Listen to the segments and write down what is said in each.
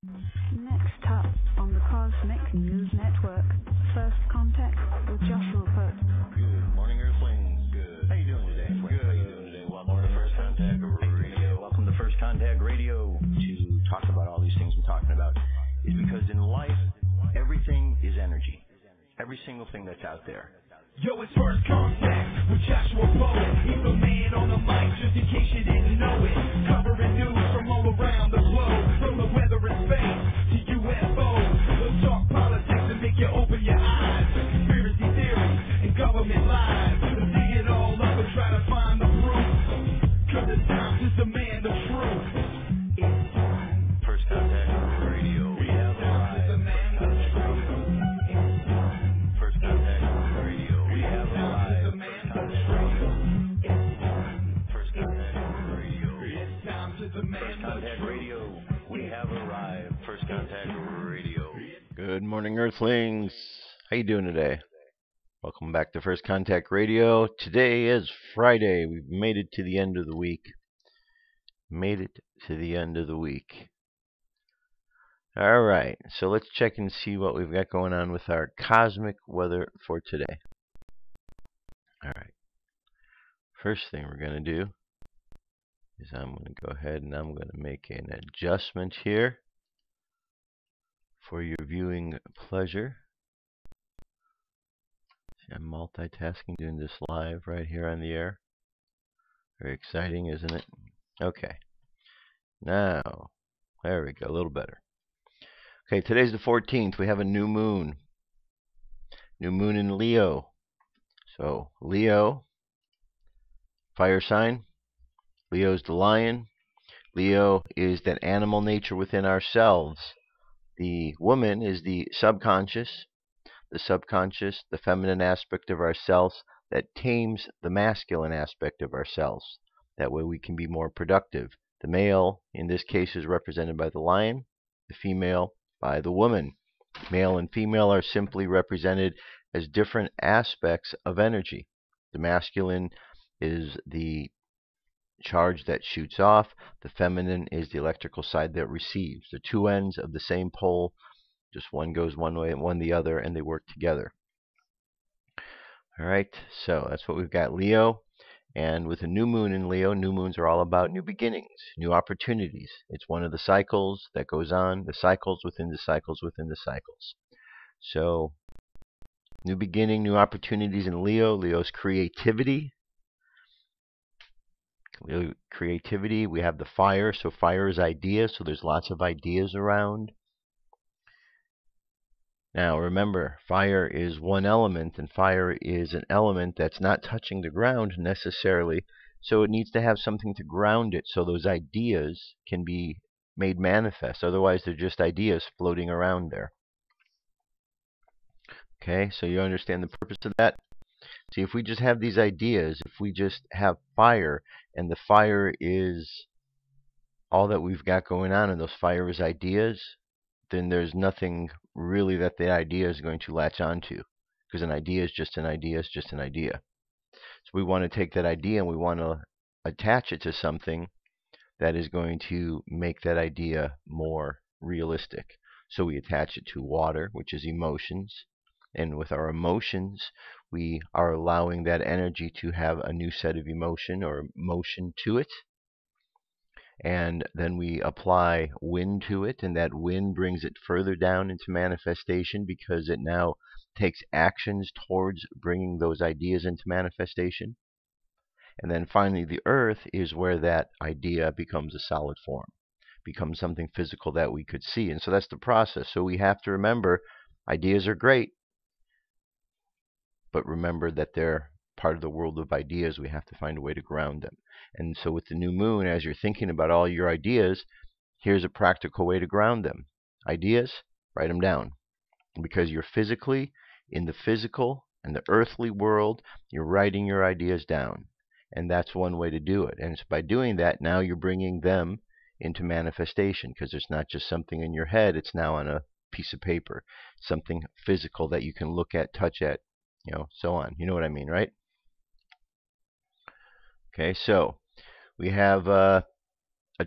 Next up on the Cosmic News Network, First Contact with Joshua Pert. Good morning, Earthlings. Good. How you doing today? Good. How you doing today? Welcome to First Contact Radio. Welcome to First Contact Radio. To talk about all these things I'm talking about is because in life, everything is energy. Every single thing that's out there. Yo, it's First Contact with Joshua Poet. He's the man on the mic, just in case you didn't know it. Covering news from all around the globe, from the weather and space to UFOs. We'll talk politics and make you open your eyes. Conspiracy theories and government lies. We'll dig it all up and try to find the proof. Cause the time to demand the truth. It's time. First Contact Radio. We have arrived. First Contact Radio. We have arrived. First Contact Radio. It's time to demand First Contact Radio. We have arrived. First Contact Radio. Good morning, Earthlings. How you doing today? Welcome back to First Contact Radio. Today is Friday. We've made it to the end of the week. All right, so let's check and see what we've got going on with our cosmic weather for today. All right. First thing we're going to do is I'm going to go ahead and I'm going to make an adjustment here for your viewing pleasure. See, I'm multitasking, doing this live right here on the air. Very exciting, isn't it? Okay. Now, there we go, a little better. Okay, today's the 14th. We have a new moon. New moon in Leo. So, Leo, fire sign. Leo's the lion. Leo is that animal nature within ourselves. The woman is the subconscious, the feminine aspect of ourselves that tames the masculine aspect of ourselves. That way we can be more productive. The male, in this case, is represented by the lion, the female by the woman. Male and female are simply represented as different aspects of energy. The masculine is the charge that shoots off. The feminine is the electrical side that receives. The two ends of the same pole, just one goes one way and one the other, and they work together. All right, so that's what we've got, Leo. And with a new moon in Leo, new moons are all about new beginnings, new opportunities. It's one of the cycles that goes on, the cycles within the cycles within the cycles. So, new beginning, new opportunities in Leo. Leo's creativity. Creativity, we have the fire. So fire is ideas, so there's lots of ideas around. Now remember, fire is one element, and fire is an element that's not touching the ground necessarily, so it needs to have something to ground it so those ideas can be made manifest. Otherwise, they're just ideas floating around there. Okay, so you understand the purpose of that? See, if we just have these ideas, if we just have fire, and the fire is all that we've got going on, and those fire is ideas, then there's nothing really that the idea is going to latch onto, because an idea is just an idea is just an idea. So we want to take that idea and we want to attach it to something that is going to make that idea more realistic. So we attach it to water, which is emotions, and with our emotions we are allowing that energy to have a new set of emotion or motion to it. And then we apply wind to it, and that wind brings it further down into manifestation because it now takes actions towards bringing those ideas into manifestation. And then finally, the earth is where that idea becomes a solid form, becomes something physical that we could see. And so that's the process. So we have to remember, ideas are great, but remember that they're part of the world of ideas. We have to find a way to ground them. And so with the new moon, as you're thinking about all your ideas, here's a practical way to ground them. Ideas, write them down. Because you're physically in the physical and the earthly world, you're writing your ideas down. And that's one way to do it. And so by doing that, now you're bringing them into manifestation, because it's not just something in your head, it's now on a piece of paper, something physical that you can look at, touch at, so on. You know what I mean, right? Okay, so we have a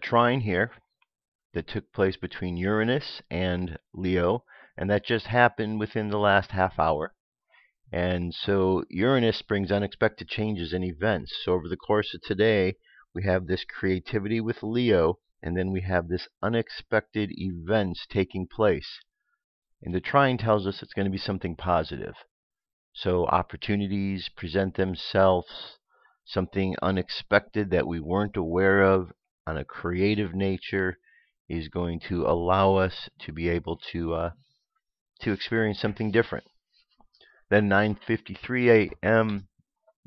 trine here that took place between Uranus and Leo, and that just happened within the last half hour. And so Uranus brings unexpected changes and events. So over the course of today, we have this creativity with Leo, and then we have this unexpected events taking place. And the trine tells us it's going to be something positive. So opportunities present themselves, something unexpected that we weren't aware of on a creative nature is going to allow us to be able to experience something different. Then 9:53 a.m.,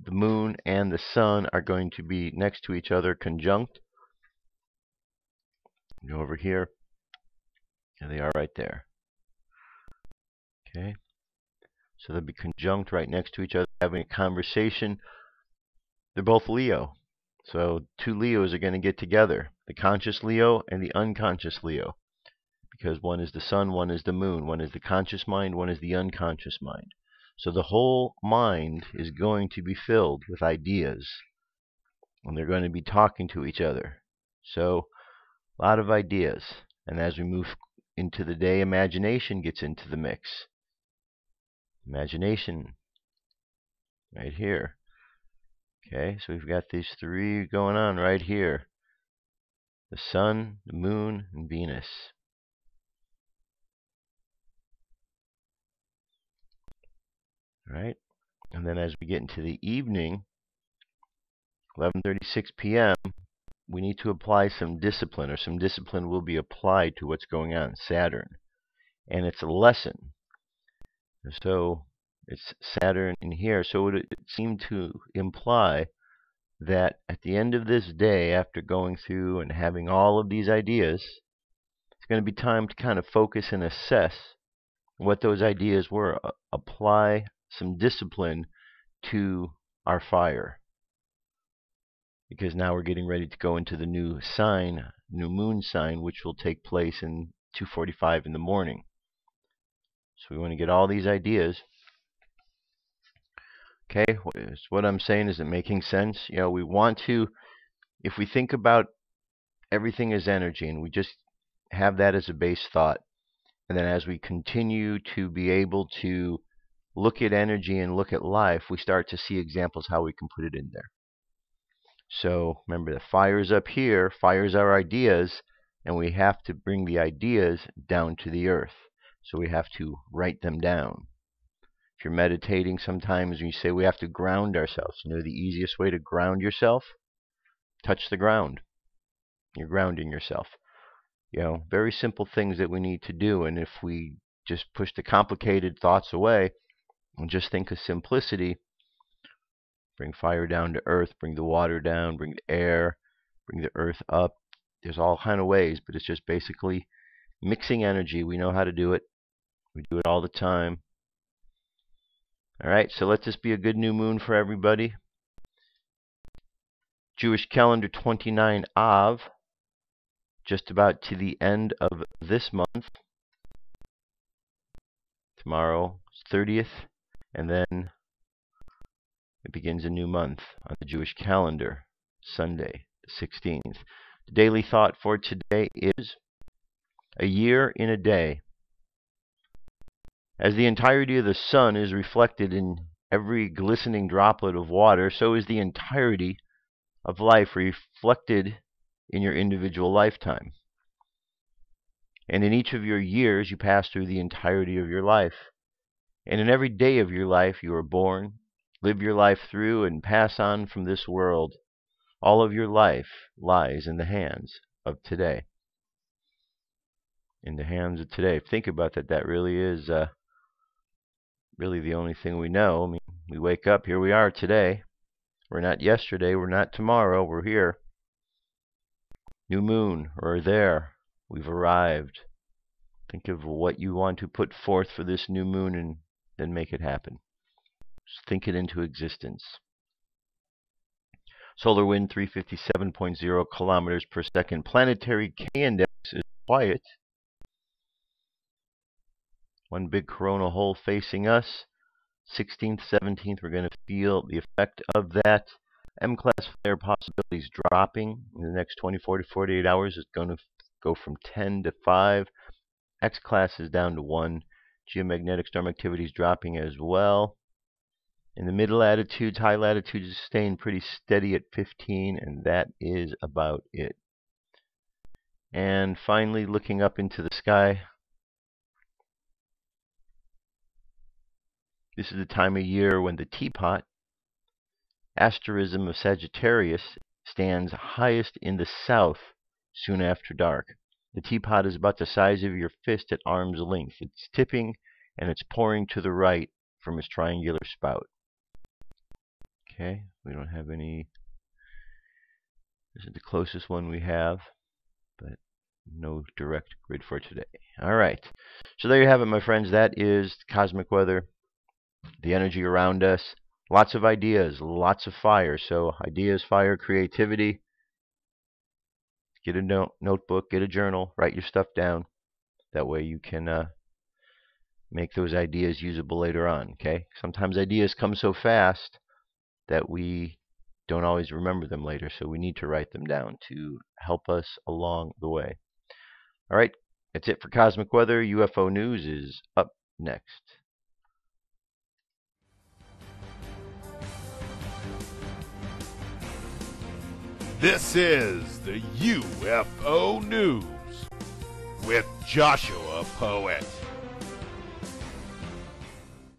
the moon and the sun are going to be next to each other, conjunct. Go over here, and they are right there. Okay, so they'll be conjunct right next to each other, having a conversation. They're both Leo, so two Leos are going to get together, the conscious Leo and the unconscious Leo, because one is the sun, one is the moon, one is the conscious mind, one is the unconscious mind. So the whole mind is going to be filled with ideas, and they're going to be talking to each other. So a lot of ideas. And as we move into the day, imagination gets into the mix. Imagination right here. Okay, so we've got these three going on right here. The sun, the moon, and Venus. Right? And then as we get into the evening, 11:36 p.m., we need to apply some discipline, or some discipline will be applied to what's going on, Saturn. And it's a lesson. So it's Saturn in here. So it seemed to imply that at the end of this day, after going through and having all of these ideas, it's going to be time to kind of focus and assess what those ideas were. Apply some discipline to our fire. Because now we're getting ready to go into the new sign, new moon sign, which will take place in 2:45 in the morning. So we want to get all these ideas. Okay, what I'm saying, is it making sense? You know, we want to, if we think about everything as energy, and we just have that as a base thought, and then as we continue to be able to look at energy and look at life, we start to see examples how we can put it in there. So remember, the fire's up here, fire's our ideas, and we have to bring the ideas down to the earth. So we have to write them down. If you're meditating, sometimes you say we have to ground ourselves. You know the easiest way to ground yourself? Touch the ground. You're grounding yourself. You know, very simple things that we need to do. And if we just push the complicated thoughts away and just think of simplicity, bring fire down to earth, bring the water down, bring the air, bring the earth up. There's all kind of ways, but it's just basically mixing energy. We know how to do it. We do it all the time. All right, so let this be a good new moon for everybody. Jewish calendar 29 Av, just about to the end of this month. Tomorrow is 30th, and then it begins a new month on the Jewish calendar, Sunday, the 16th. The daily thought for today is a year in a day. As the entirety of the sun is reflected in every glistening droplet of water, so is the entirety of life reflected in your individual lifetime. And in each of your years, you pass through the entirety of your life. And in every day of your life, you are born, live your life through, and pass on from this world. All of your life lies in the hands of today. In the hands of today. Think about that. That really is really the only thing we know. I mean, we wake up, here we are today. We're not yesterday, we're not tomorrow, we're here. New moon, we're there. We've arrived. Think of what you want to put forth for this new moon and then make it happen. Just think it into existence. Solar wind 357.0 kilometers per second. Planetary K-index is quiet. One big coronal hole facing us. 16th, 17th, we're going to feel the effect of that. M-class flare possibilities dropping in the next 24 to 48 hours. It's going to go from 10 to 5. X-class is down to 1. Geomagnetic storm activity is dropping as well. In the mid-latitudes, high latitudes is staying pretty steady at 15, and that is about it. And finally, looking up into the sky, this is the time of year when the teapot, asterism of Sagittarius, stands highest in the south soon after dark. The teapot is about the size of your fist at arm's length. It's tipping and it's pouring to the right from its triangular spout. Okay, we don't have any. This is the closest one we have, but no direct grid for today. All right, so there you have it, my friends. That is cosmic weather, the energy around us. Lots of ideas, lots of fire. So ideas, fire, creativity. Get a notebook, get a journal, write your stuff down. That way you can make those ideas usable later on. Okay. Sometimes ideas come so fast that we don't always remember them later, so we need to write them down to help us along the way. All right, that's it for Cosmic Weather. UFO News is up next. This is the UFO News with Joshua Poet.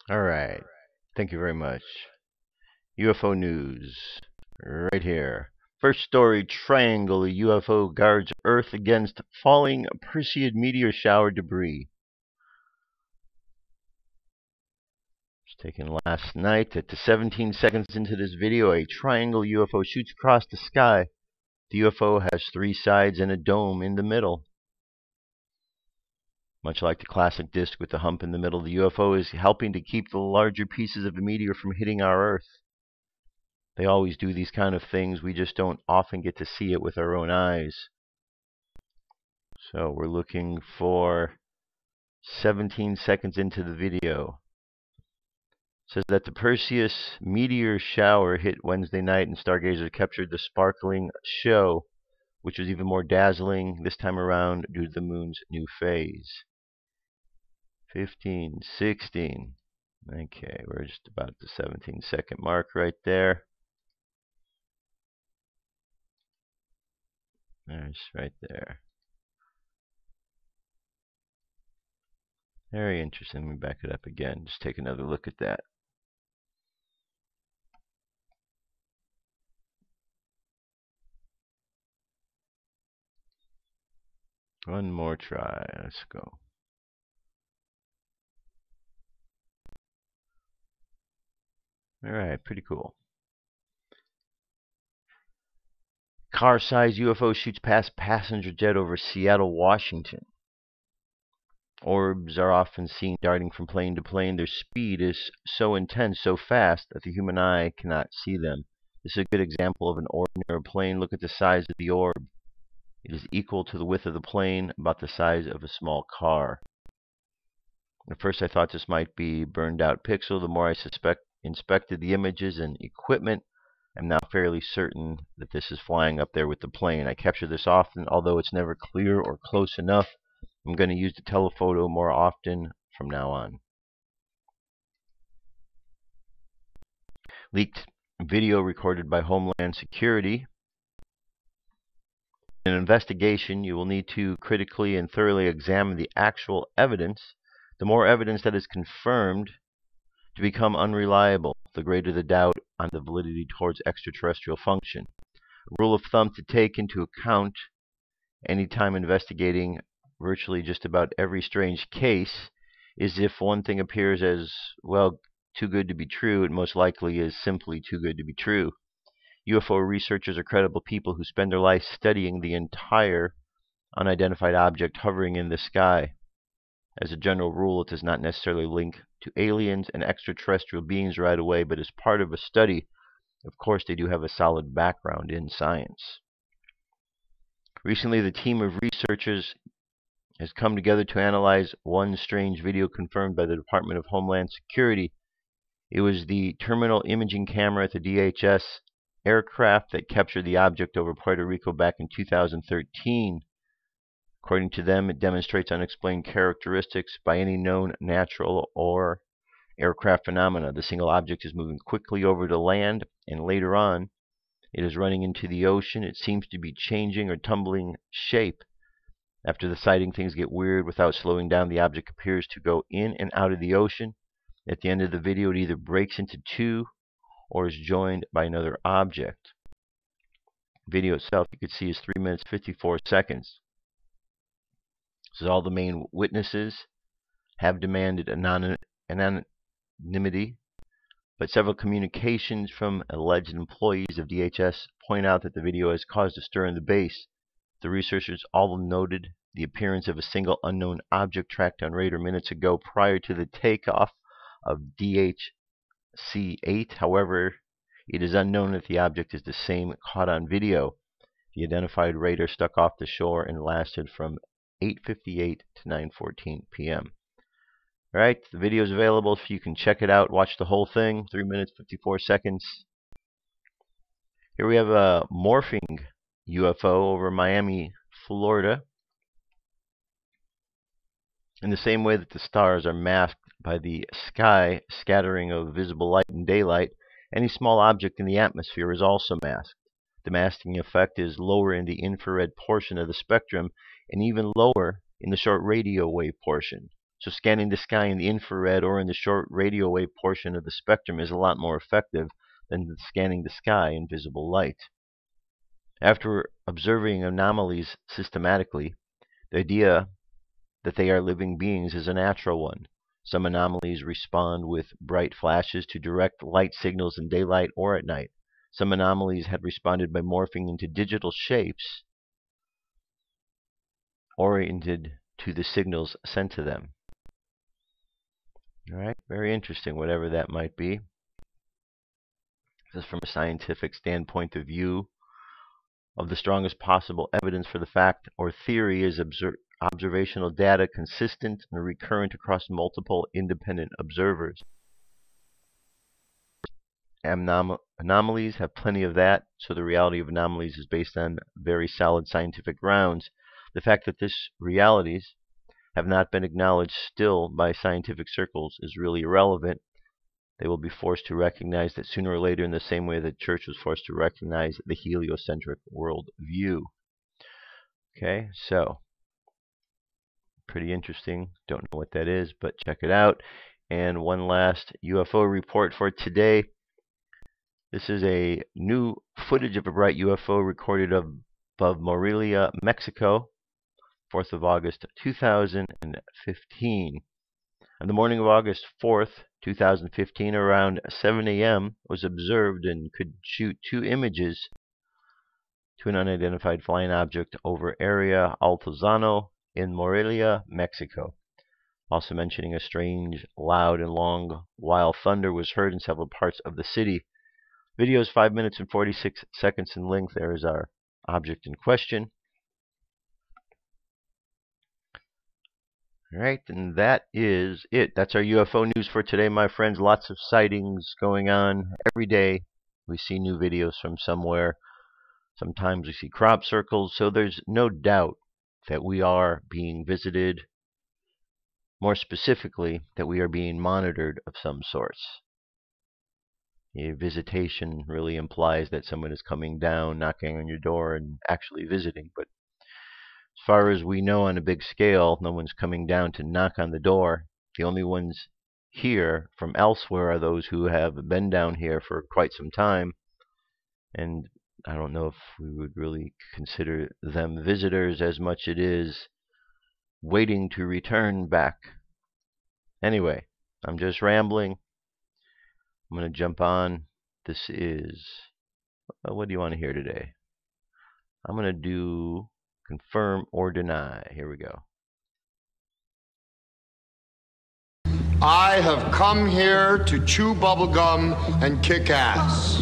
All right, thank you very much. UFO News, right here. First story, triangle, a UFO guards Earth against falling Perseid meteor shower debris. Just taken last night at 17 seconds into this video, a triangle UFO shoots across the sky. The UFO has 3 sides and a dome in the middle. Much like the classic disc with the hump in the middle, the UFO is helping to keep the larger pieces of the meteor from hitting our Earth. They always do these kind of things. We just don't often get to see it with our own eyes. So we're looking for 17 seconds into the video. It says that the Perseid meteor shower hit Wednesday night and stargazers captured the sparkling show, which was even more dazzling this time around due to the moon's new phase. 15, 16. Okay, we're just about the 17-second mark right there. There's right there. Very interesting. Let me back it up again. Just take another look at that. One more try. Let's go. All right, pretty cool. Car-sized UFO shoots past passenger jet over Seattle, Washington. Orbs are often seen darting from plane to plane. Their speed is so intense, so fast, that the human eye cannot see them. This is a good example of an ordinary plane. Look at the size of the orb. It is equal to the width of the plane, about the size of a small car. At first I thought this might be burned out pixel. The more I inspected the images and equipment, I'm now fairly certain that this is flying up there with the plane. I capture this often, although it's never clear or close enough. I'm going to use the telephoto more often from now on. Leaked video recorded by Homeland Security. In an investigation, you will need to critically and thoroughly examine the actual evidence. The more evidence that is confirmed to become unreliable, the greater the doubt on the validity towards extraterrestrial function. A rule of thumb to take into account anytime investigating virtually just about every strange case is if one thing appears as, well, too good to be true, it most likely is simply too good to be true. UFO researchers are credible people who spend their life studying the entire unidentified object hovering in the sky. As a general rule, it does not necessarily link to aliens and extraterrestrial beings right away, but as part of a study, of course, they do have a solid background in science. Recently, the team of researchers has come together to analyze one strange video confirmed by the Department of Homeland Security. It was the terminal imaging camera at the DHS aircraft that captured the object over Puerto Rico back in 2013. According to them, it demonstrates unexplained characteristics by any known natural or aircraft phenomena. The single object is moving quickly over to land, and later on, it is running into the ocean. It seems to be changing or tumbling shape. After the sighting, things get weird. Without slowing down, the object appears to go in and out of the ocean. At the end of the video, it either breaks into two or is joined by another object. The video itself, you can see, is 3 minutes 54 seconds. This is all the main witnesses have demanded anonymity, but several communications from alleged employees of DHS point out that the video has caused a stir in the base. The researchers all noted the appearance of a single unknown object tracked on radar minutes ago prior to the takeoff of DHC-8. However, it is unknown if the object is the same caught on video. The identified radar stuck off the shore and lasted from 8:58 to 9:14 p.m. Alright, the video is available so you can check it out, watch the whole thing, 3 minutes 54 seconds. Here we have a morphing UFO over Miami, Florida. In the same way that the stars are masked by the sky scattering of visible light in daylight, any small object in the atmosphere is also masked. The masking effect is lower in the infrared portion of the spectrum and even lower in the short radio wave portion. So scanning the sky in the infrared or in the short radio wave portion of the spectrum is a lot more effective than scanning the sky in visible light. After observing anomalies systematically, the idea that they are living beings is a natural one. Some anomalies respond with bright flashes to direct light signals in daylight or at night. Some anomalies had responded by morphing into digital shapes oriented to the signals sent to them. Alright, very interesting, whatever that might be. This is from a scientific standpoint of view of the strongest possible evidence for the fact or theory is observational data consistent and recurrent across multiple independent observers. Anomalies have plenty of that, so the reality of anomalies is based on very solid scientific grounds. The fact that these realities have not been acknowledged still by scientific circles is really irrelevant. They will be forced to recognize that sooner or later, in the same way the church was forced to recognize the heliocentric world view. Okay, so pretty interesting. Don't know what that is, but check it out. And one last UFO report for today. This is a new footage of a bright UFO recorded above Morelia, Mexico, 4th of August, 2015. On the morning of August 4th, 2015, around 7 a.m., was observed and could shoot two images to an unidentified flying object over area Altozano in Morelia, Mexico. Also mentioning a strange, loud, and long while thunder was heard in several parts of the city. Video is 5 minutes and 46 seconds in length. There is our object in question. Alright, and that is it. That's our UFO news for today, my friends. Lots of sightings going on every day. We see new videos from somewhere. Sometimes we see crop circles, so there's no doubt that we are being visited. More specifically, that we are being monitored of some sorts. A visitation really implies that someone is coming down, knocking on your door, and actually visiting. But as far as we know on a big scale, no one's coming down to knock on the door. The only ones here from elsewhere are those who have been down here for quite some time. And I don't know if we would really consider them visitors as much as it is waiting to return back. Anyway, I'm just rambling. I'm going to jump on. This is, what do you want to hear today? I'm going to do confirm or deny. Here we go. I have come here to chew bubblegum and kick ass.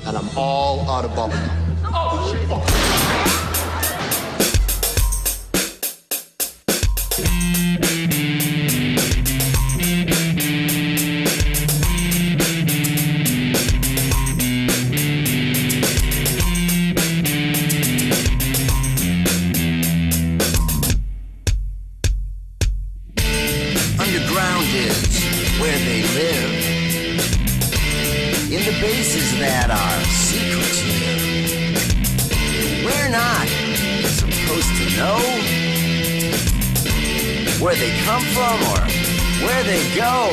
And I'm all out of bubblegum. Oh, shit. leaders to know where they come from or where they go.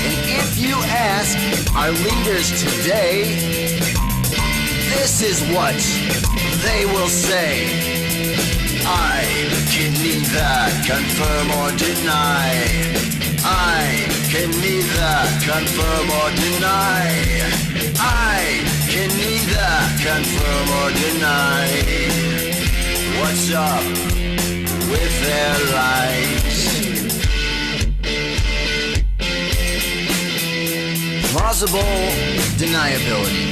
And if you ask our leaders today, this is what they will say. I can neither confirm or deny. I can neither confirm or deny. I can neither confirm or deny. What's up with their lives? Plausible deniability.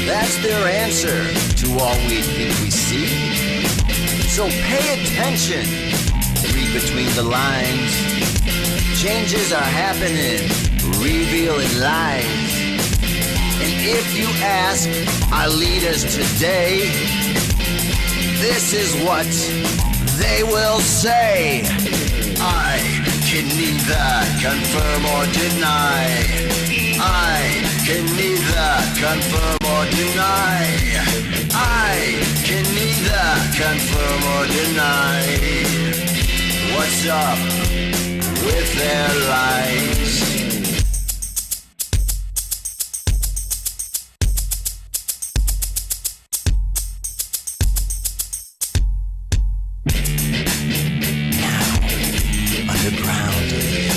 That's their answer to all we think we see. So pay attention. Read between the lines. Changes are happening, revealing lies. And if you ask our leaders today, this is what they will say. I can neither confirm or deny. I can neither confirm or deny. I can neither confirm or deny. What's up with their lies? Underground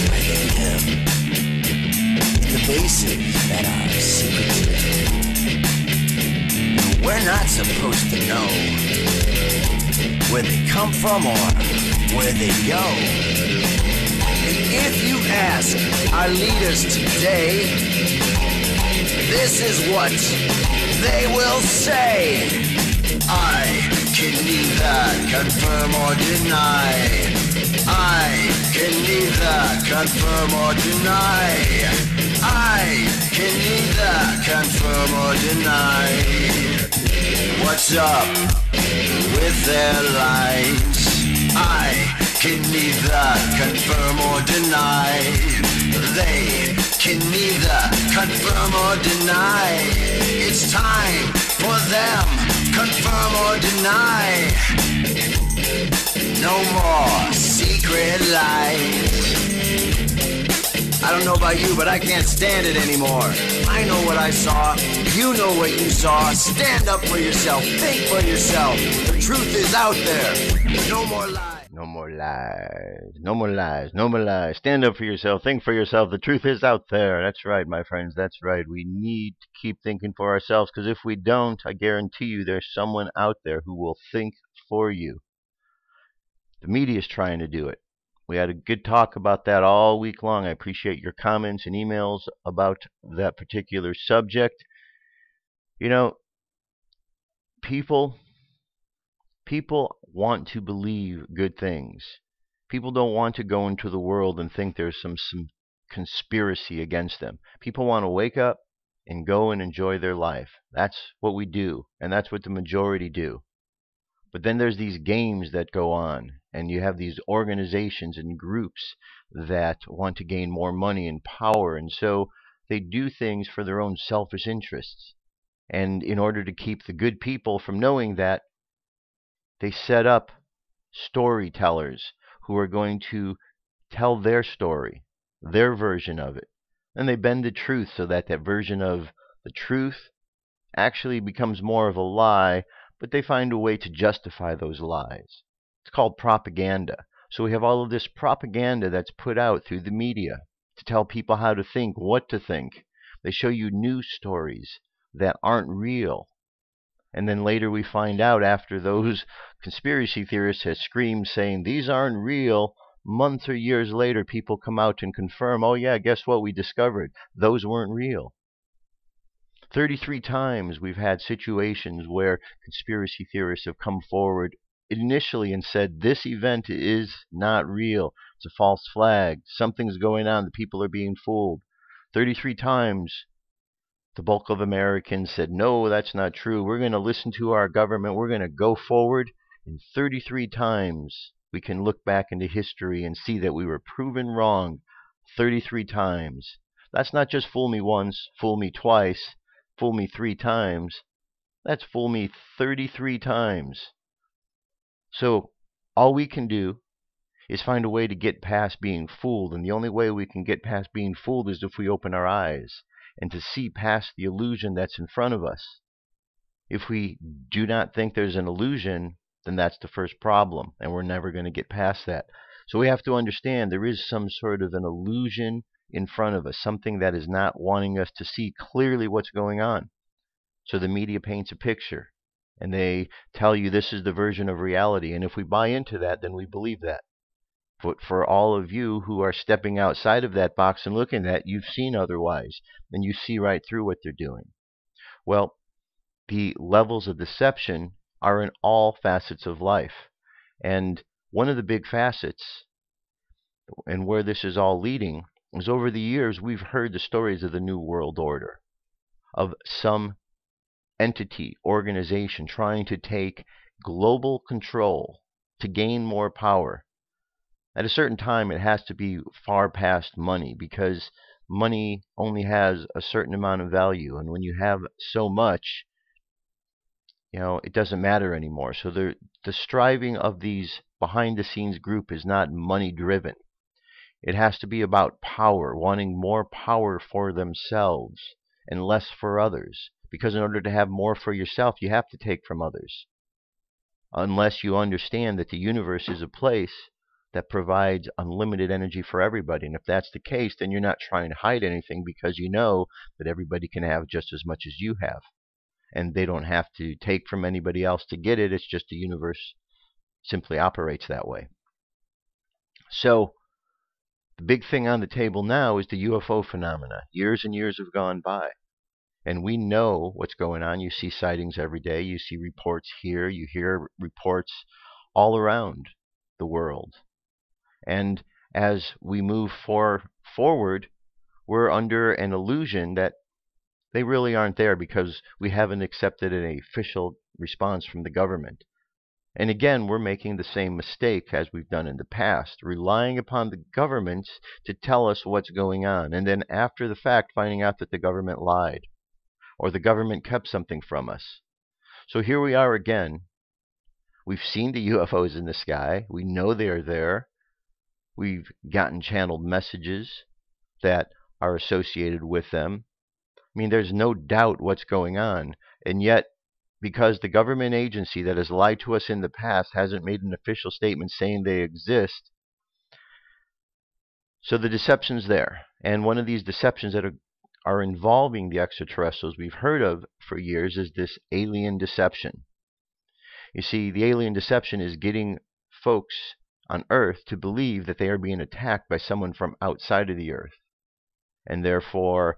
where they live, in the bases that are secretive. We're not supposed to know where they come from or where they go. And if you ask our leaders today, this is what they will say. I can neither confirm or deny. I can neither confirm or deny. I can neither confirm or deny. What's up with their lives? I can neither confirm or deny. They can neither confirm or deny. It's time for them, confirm or deny. No more secret lies. I don't know about you, but I can't stand it anymore. I know what I saw. You know what you saw. Stand up for yourself. Think for yourself. The truth is out there. No more lies. No more lies. No more lies. No more lies. Stand up for yourself. Think for yourself. The truth is out there. That's right, my friends. That's right. We need to keep thinking for ourselves, because if we don't, I guarantee you there's someone out there who will think for you. The media is trying to do it. We had a good talk about that all week long. I appreciate your comments and emails about that particular subject. You know, people want to believe good things. People don't want to go into the world and think there's some conspiracy against them. People want to wake up and go and enjoy their life. That's what we do, and that's what the majority do. But then there's these games that go on, and you have these organizations and groups that want to gain more money and power, and so they do things for their own selfish interests. And in order to keep the good people from knowing that, they set up storytellers who are going to tell their story, their version of it. And they bend the truth so that that version of the truth actually becomes more of a lie, but they find a way to justify those lies. It's called propaganda. So we have all of this propaganda that's put out through the media to tell people how to think, what to think. They show you news stories that aren't real. And then later we find out, after those conspiracy theorists have screamed saying these aren't real, months or years later people come out and confirm, oh yeah, guess what, we discovered those weren't real. 33 times we've had situations where conspiracy theorists have come forward initially and said this event is not real. It's a false flag. Something's going on. The people are being fooled. 33 times the bulk of Americans said, no, that's not true. We're going to listen to our government. We're going to go forward. And 33 times we can look back into history and see that we were proven wrong 33 times. That's not just fool me once, fool me twice, fool me 3 times. That's fool me 33 times. So all we can do is find a way to get past being fooled. And the only way we can get past being fooled is if we open our eyes and to see past the illusion that's in front of us. If we do not think there's an illusion, then that's the first problem, and we're never going to get past that. So we have to understand there is some sort of an illusion in front of us, something that is not wanting us to see clearly what's going on. So the media paints a picture, and they tell you this is the version of reality, and if we buy into that, then we believe that. But for all of you who are stepping outside of that box and looking at it, you've seen otherwise, and you see right through what they're doing. Well, the levels of deception are in all facets of life. And one of the big facets, and where this is all leading, is over the years we've heard the stories of the New World Order, of some entity, organization trying to take global control to gain more power. At a certain time, it has to be far past money, because money only has a certain amount of value. And when you have so much, it doesn't matter anymore. So the striving of these behind-the-scenes group is not money-driven. It has to be about power, wanting more power for themselves and less for others. Because in order to have more for yourself, you have to take from others. Unless you understand that the universe is a place that provides unlimited energy for everybody. And if that's the case, then you're not trying to hide anything, because you know that everybody can have just as much as you have. And they don't have to take from anybody else to get it. It's just the universe simply operates that way. So the big thing on the table now is the UFO phenomena. Years and years have gone by, and we know what's going on. You see sightings every day. You see reports here. You hear reports all around the world. And as we move forward, we're under an illusion that they really aren't there, because we haven't accepted an official response from the government. And again, we're making the same mistake as we've done in the past, relying upon the governments to tell us what's going on, and then after the fact finding out that the government lied, or the government kept something from us. So here we are again. We've seen the UFOs in the sky. We know they're there. We've gotten channeled messages that are associated with them. I mean, there's no doubt what's going on. And yet, because the government agency that has lied to us in the past hasn't made an official statement saying they exist, so the deception's there. And one of these deceptions that are involving the extraterrestrials we've heard of for years is this alien deception. You see, the alien deception is getting folks on Earth to believe that they are being attacked by someone from outside of the Earth. And therefore,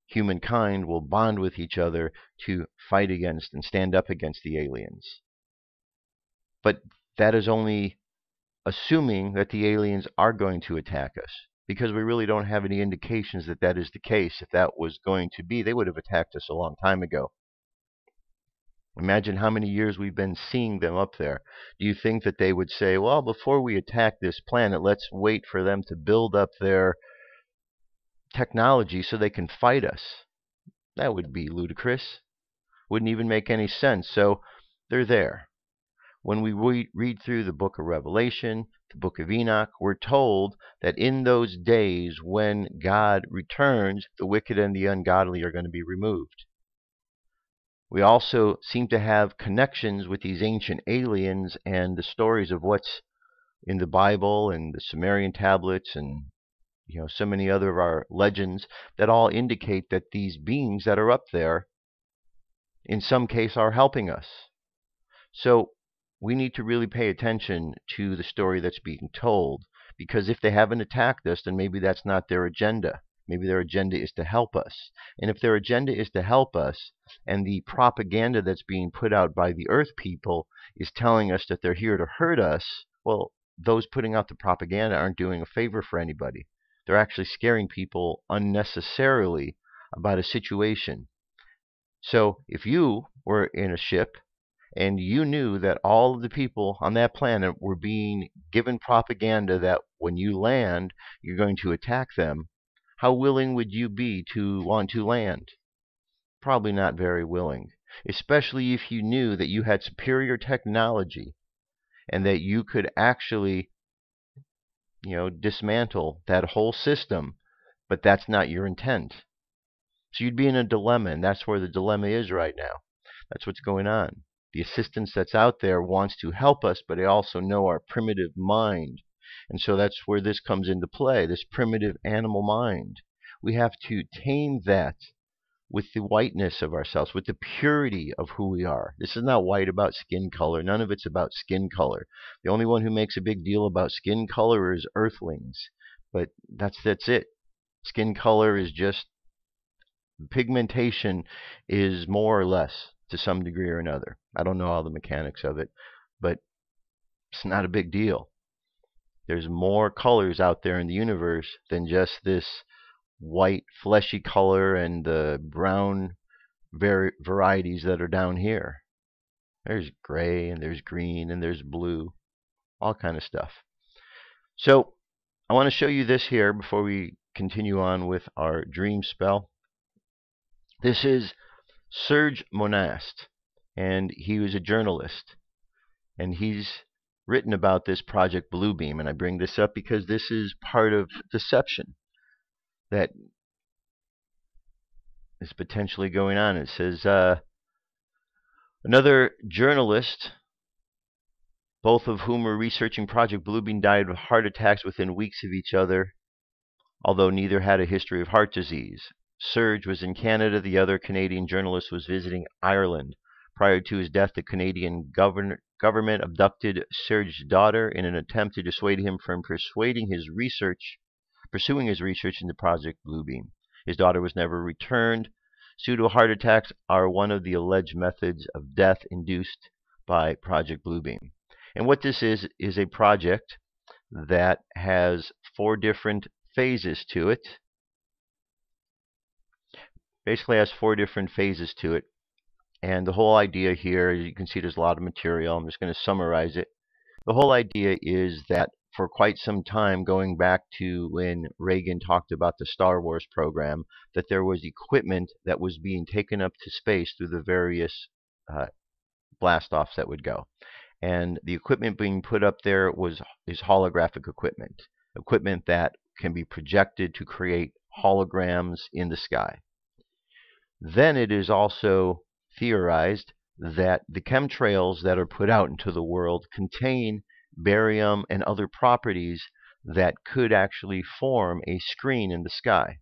humankind will bond with each other to fight against and stand up against the aliens. But that is only assuming that the aliens are going to attack us, because we really don't have any indications that that is the case. If that was going to be, they would have attacked us a long time ago. Imagine how many years we've been seeing them up there. Do you think that they would say, well, before we attack this planet, let's wait for them to build up their technology so they can fight us? That would be ludicrous. Wouldn't even make any sense. So they're there. When we read through the book of Revelation, the book of Enoch, we're told that in those days when God returns, the wicked and the ungodly are going to be removed. We also seem to have connections with these ancient aliens and the stories of what's in the Bible and the Sumerian tablets and so many other of our legends that all indicate that these beings that are up there, in some case, are helping us. So we need to really pay attention to the story that's being told, because if they haven't attacked us, then maybe that's not their agenda. Maybe their agenda is to help us. And if their agenda is to help us, and the propaganda that's being put out by the Earth people is telling us that they're here to hurt us, well, those putting out the propaganda aren't doing a favor for anybody. They're actually scaring people unnecessarily about a situation. So if you were in a ship and you knew that all of the people on that planet were being given propaganda that when you land, you're going to attack them, how willing would you be to want to land? Probably not very willing, especially if you knew that you had superior technology and that you could actually, dismantle that whole system, but that's not your intent. So you'd be in a dilemma, and that's where the dilemma is right now. That's what's going on. The assistance that's out there wants to help us, but they also know our primitive mind. And so that's where this comes into play, this primitive animal mind. We have to tame that with the whiteness of ourselves, with the purity of who we are. This is not white about skin color. None of it's about skin color. The only one who makes a big deal about skin color is Earthlings. But that's it. Skin color is just, pigmentation is more or less to some degree or another. I don't know all the mechanics of it, but it's not a big deal. There's more colors out there in the universe than just this white fleshy color and the brown varieties that are down here. There's gray and there's green and there's blue, all kind of stuff. So I want to show you this here before we continue on with our dream spell. This is Serge Monast, and he was a journalist, and he's written about this Project Bluebeam. And I bring this up because this is part of deception that is potentially going on. It says another journalist, both of whom were researching Project Bluebeam, died of heart attacks within weeks of each other, although neither had a history of heart disease. Serge was in Canada. The other Canadian journalist was visiting Ireland. Prior to his death, the Canadian government abducted Serge's daughter in an attempt to dissuade him from pursuing his research into Project Bluebeam. His daughter was never returned. Pseudo heart attacks are one of the alleged methods of death induced by Project Bluebeam. And what this is a project that has 4 different phases to it. Basically has 4 different phases to it. And the whole idea here, as you can see, there's a lot of material. I'm just going to summarize it. The whole idea is that for quite some time, going back to when Reagan talked about the Star Wars program, that there was equipment that was being taken up to space through the various blast-offs that would go. And the equipment being put up there is holographic equipment. Equipment that can be projected to create holograms in the sky. Then it is also theorized that the chemtrails that are put out into the world contain barium and other properties that could actually form a screen in the sky.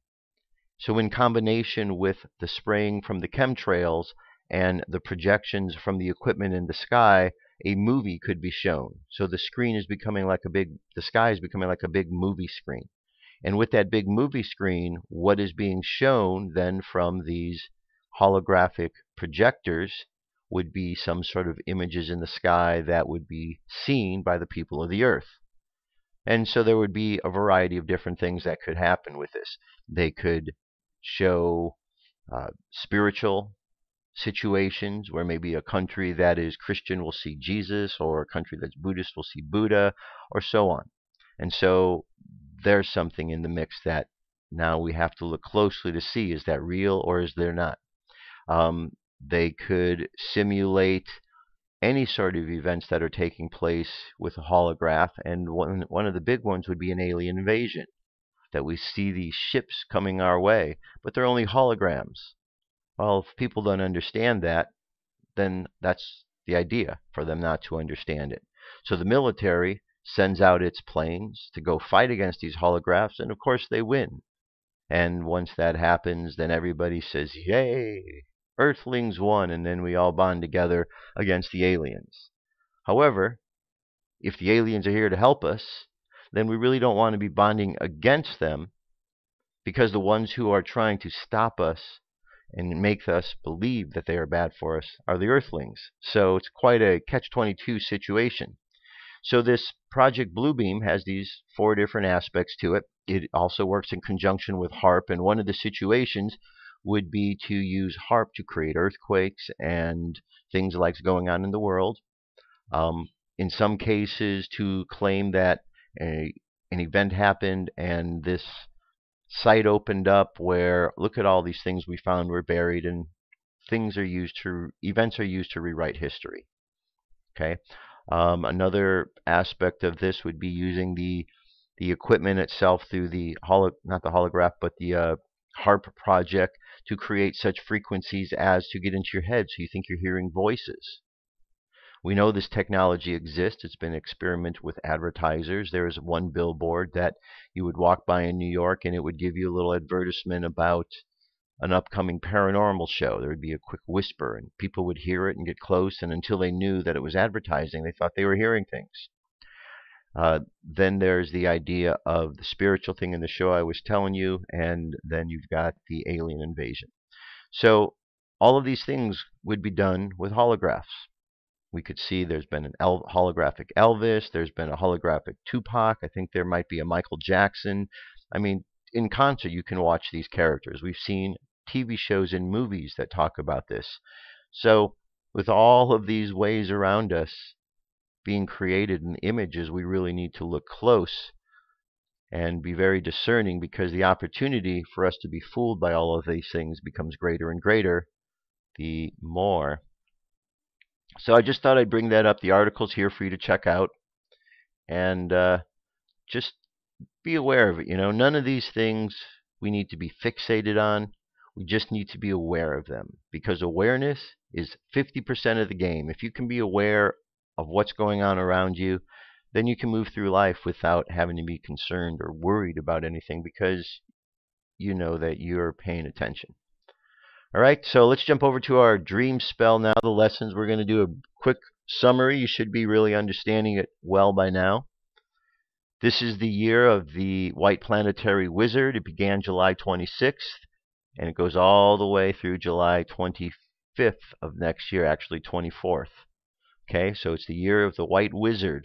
So in combination with the spraying from the chemtrails and the projections from the equipment in the sky, a movie could be shown. So the screen is becoming like the sky is becoming like a big movie screen. And with that big movie screen, what is being shown then from these holographic projectors would be some sort of images in the sky that would be seen by the people of the earth. And so there would be a variety of different things that could happen with this. They could show spiritual situations where maybe a country that is Christian will see Jesus, or a country that's Buddhist will see Buddha, or so on. And so there's something in the mix that now we have to look closely to see, is that real or is there not? They could simulate any sort of events that are taking place with a holograph, and one of the big ones would be an alien invasion, that we see these ships coming our way, but they're only holograms. Well, if people don't understand that, then that's the idea, for them not to understand it. So the military sends out its planes to go fight against these holographs, and of course they win. And once that happens, then everybody says, yay, Earthlings won, and then we all bond together against the aliens. However, if the aliens are here to help us, then we really don't want to be bonding against them, because the ones who are trying to stop us and make us believe that they are bad for us are the Earthlings. So it's quite a catch-22 situation. So this Project Bluebeam has these 4 different aspects to it. It also works in conjunction with HAARP, and one of the situations would be to use HAARP to create earthquakes and things like going on in the world. In some cases, to claim that an event happened and this site opened up where, look at all these things we found were buried, and events are used to rewrite history. Okay. Another aspect of this would be using the equipment itself through the not the holograph, but the HARP project to create such frequencies as to get into your head so you think you're hearing voices. We know this technology exists. It's been experimented with advertisers. There is one billboard that you would walk by in New York and it would give you a little advertisement about an upcoming paranormal show. There would be a quick whisper and people would hear it and get close, and until they knew that it was advertising, they thought they were hearing things. Then there's the idea of the spiritual thing in the show I was telling you, and then you've got the alien invasion. So all of these things would be done with holographs. We could see there's been an holographic Elvis, there's been a holographic Tupac, I think there might be a Michael Jackson. I mean, in concert you can watch these characters. We've seen TV shows and movies that talk about this. So with all of these ways around us being created in images, we really need to look close and be very discerning, because the opportunity for us to be fooled by all of these things becomes greater and greater the more. So I just thought I'd bring that up. The article's here for you to check out, and just be aware of it. You know, none of these things we need to be fixated on. We just need to be aware of them, because awareness is 50% of the game. If you can be aware of what's going on around you, then you can move through life without having to be concerned or worried about anything, because you know that you're paying attention. All right, so let's jump over to our dream spell now. The lessons, we're going to do a quick summary. You should be really understanding it well by now. This is the year of the White Planetary Wizard. It began July 26th, and it goes all the way through July 25th of next year, actually 24th. Okay, so it's the year of the White Wizard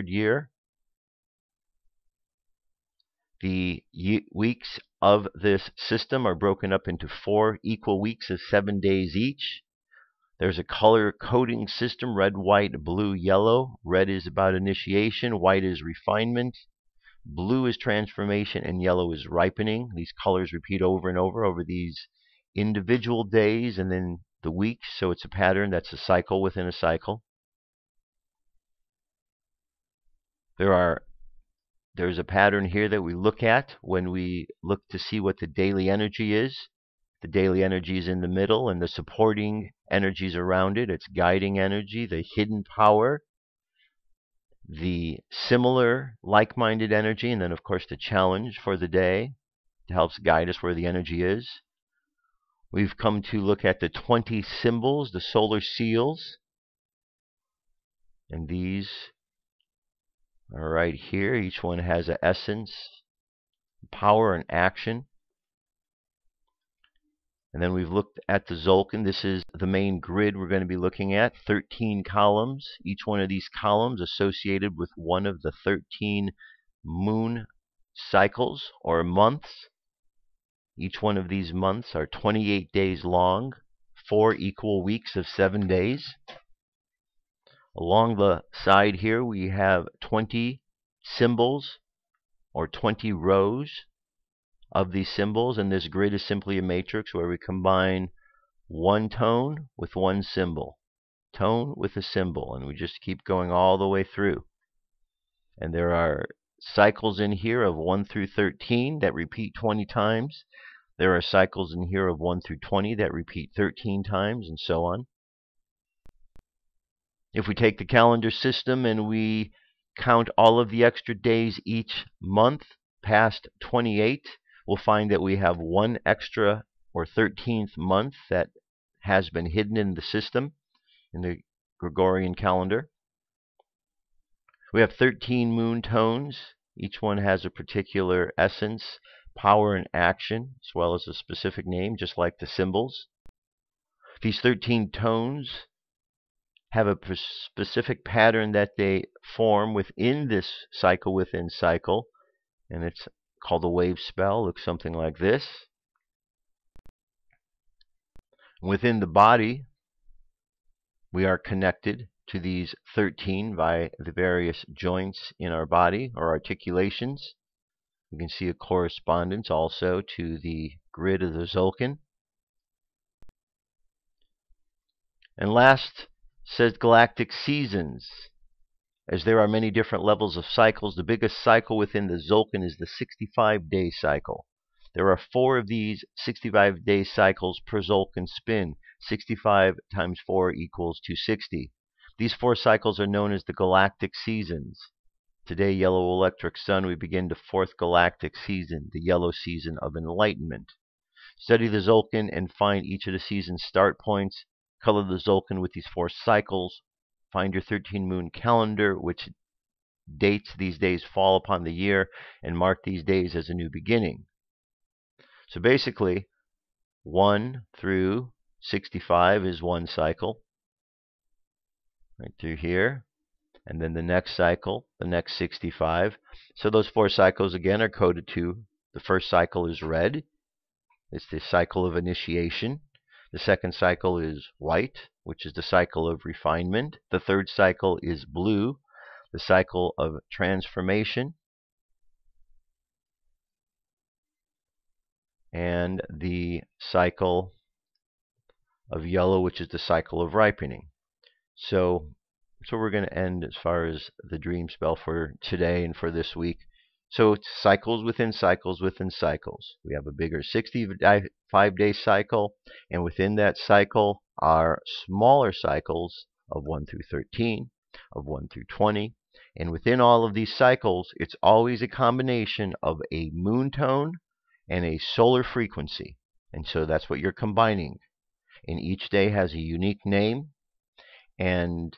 year. The weeks of this system are broken up into 4 equal weeks of 7 days each. There's a color coding system: red, white, blue, yellow. Red is about initiation, white is refinement, blue is transformation, and yellow is ripening. These colors repeat over and over these individual days and then the weeks, so it's a pattern that's a cycle within a cycle. There's a pattern here that we look at when we look to see what the daily energy is. The daily energy is in the middle, and the supporting energies around it. It's guiding energy, the hidden power, the similar, like-minded energy, and then, of course, the challenge for the day. It helps guide us where the energy is. We've come to look at the 20 symbols, the solar seals, and these are right here. Each one has an essence, power, and action. And then we've looked at the Tzolk'in. This is the main grid we're going to be looking at. 13 columns. Each one of these columns associated with one of the 13 moon cycles or months. Each one of these months are 28 days long, 4 equal weeks of 7 days. Along the side here we have 20 symbols or 20 rows of these symbols, and this grid is simply a matrix where we combine one tone with one symbol, tone with a symbol, and we just keep going all the way through. And there are cycles in here of 1 through 13 that repeat 20 times. There are cycles in here of 1 through 20 that repeat 13 times, and so on. If we take the calendar system and we count all of the extra days each month past 28, we'll find that we have one extra or 13th month that has been hidden in the system, in the Gregorian calendar. We have 13 moon tones. Each one has a particular essence, power, and action, as well as a specific name, just like the symbols. These 13 tones have a specific pattern that they form within this cycle within cycle, and it's called a wave spell. Looks something like this. Within the body, we are connected to these 13 by the various joints in our body or articulations. You can see a correspondence also to the grid of the Tzolk'in. And last says galactic seasons. as there are many different levels of cycles, the biggest cycle within the Tzolk'in is the 65-day cycle. There are 4 of these 65-day cycles per Tzolk'in spin. 65 times 4 equals 260. These 4 cycles are known as the galactic seasons. Today, yellow electric sun, we begin the 4th galactic season, the yellow season of enlightenment. Study the Tzolk'in and find each of the season's start points. Color the Tzolk'in with these 4 cycles. Find your 13-moon calendar, which dates these days fall upon the year, and mark these days as a new beginning. So basically, 1 through 65 is 1 cycle, right through here. And then the next cycle, the next 65. So those 4 cycles again are coded to, the first cycle is red. It's the cycle of initiation. The second cycle is white, which is the cycle of refinement. The third cycle is blue, the cycle of transformation. And the cycle of yellow, which is the cycle of ripening. So we're going to end as far as the dream spell for today and for this week. So it's cycles within cycles within cycles. We have a bigger 65-day cycle, and within that cycle are smaller cycles of 1 through 13, of 1 through 20. And within all of these cycles, it's always a combination of a moon tone and a solar frequency. And so that's what you're combining. And each day has a unique name, and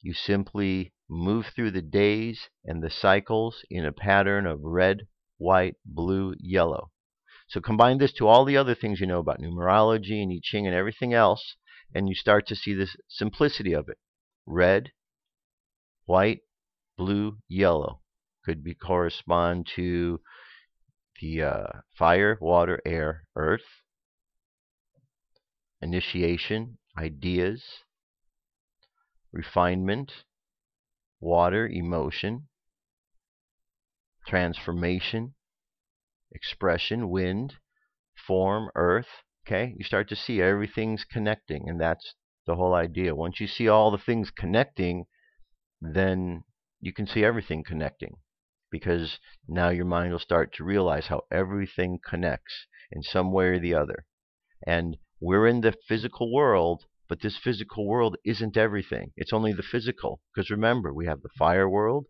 you simply move through the days and the cycles in a pattern of red, white, blue, yellow. So combine this to all the other things you know about numerology and I Ching and everything else, and you start to see this simplicity of it. Red, white, blue, yellow could correspond to the fire, water, air, earth, initiation, ideas, refinement, water, emotion, transformation, expression, wind, form, earth. Okay, you start to see everything's connecting, and that's the whole idea. Once you see all the things connecting, then you can see everything connecting, because now your mind will start to realize how everything connects in some way or the other. And we're in the physical world, but this physical world isn't everything. It's only the physical. Because remember, we have the fire world,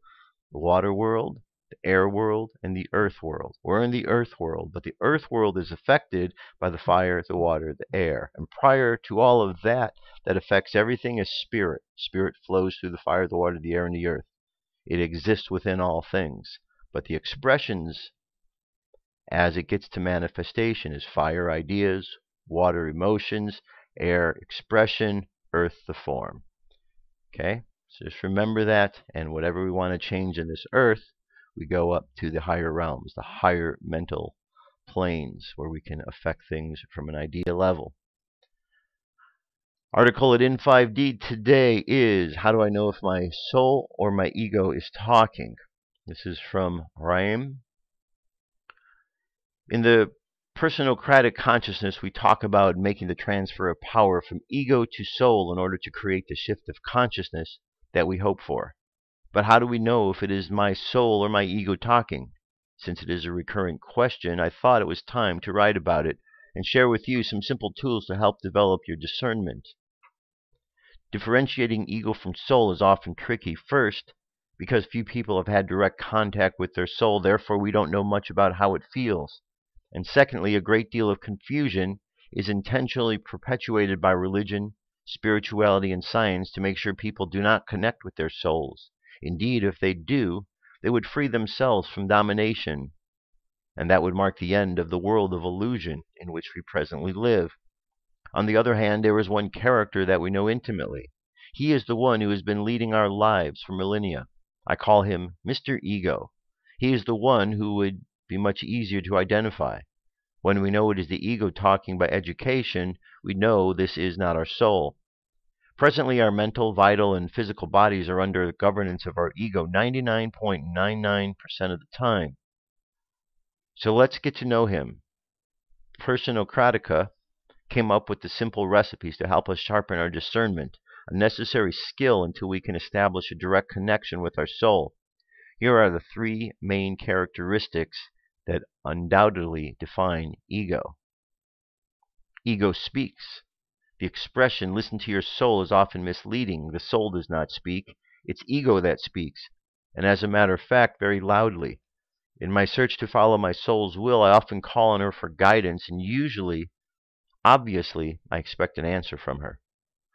the water world, the air world, and the earth world. We're in the earth world, but the earth world is affected by the fire, the water, the air. And prior to all of that, that affects everything is spirit. Spirit flows through the fire, the water, the air, and the earth. It exists within all things. But the expressions, as it gets to manifestation, is fire, ideas, water, emotions, air, expression, earth, the form. Okay? So just remember that, and whatever we want to change in this earth, we go up to the higher realms, the higher mental planes, where we can affect things from an idea level. Article at In5D today is, how do I know if my soul or my ego is talking? This is from Raim. In the personocratic consciousness, we talk about making the transfer of power from ego to soul in order to create the shift of consciousness that we hope for. But how do we know if it is my soul or my ego talking? Since it is a recurring question, I thought it was time to write about it and share with you some simple tools to help develop your discernment. Differentiating ego from soul is often tricky. First, because few people have had direct contact with their soul, therefore we don't know much about how it feels. And secondly, a great deal of confusion is intentionally perpetuated by religion, spirituality, and science to make sure people do not connect with their souls. Indeed, if they do, they would free themselves from domination, and that would mark the end of the world of illusion in which we presently live. On the other hand, there is one character that we know intimately. He is the one who has been leading our lives for millennia. I call him Mr. Ego. He is the one who would be much easier to identify. When we know it is the ego talking by education, we know this is not our soul. Presently, our mental, vital, and physical bodies are under the governance of our ego 99.99% of the time. So let's get to know him. Personocratica came up with the simple recipes to help us sharpen our discernment. a necessary skill until we can establish a direct connection with our soul. Here are the three main characteristics that undoubtedly define ego. Ego speaks. The expression, listen to your soul, is often misleading. The soul does not speak. It's ego that speaks, and as a matter of fact, very loudly. In my search to follow my soul's will, I often call on her for guidance, and usually, obviously, I expect an answer from her.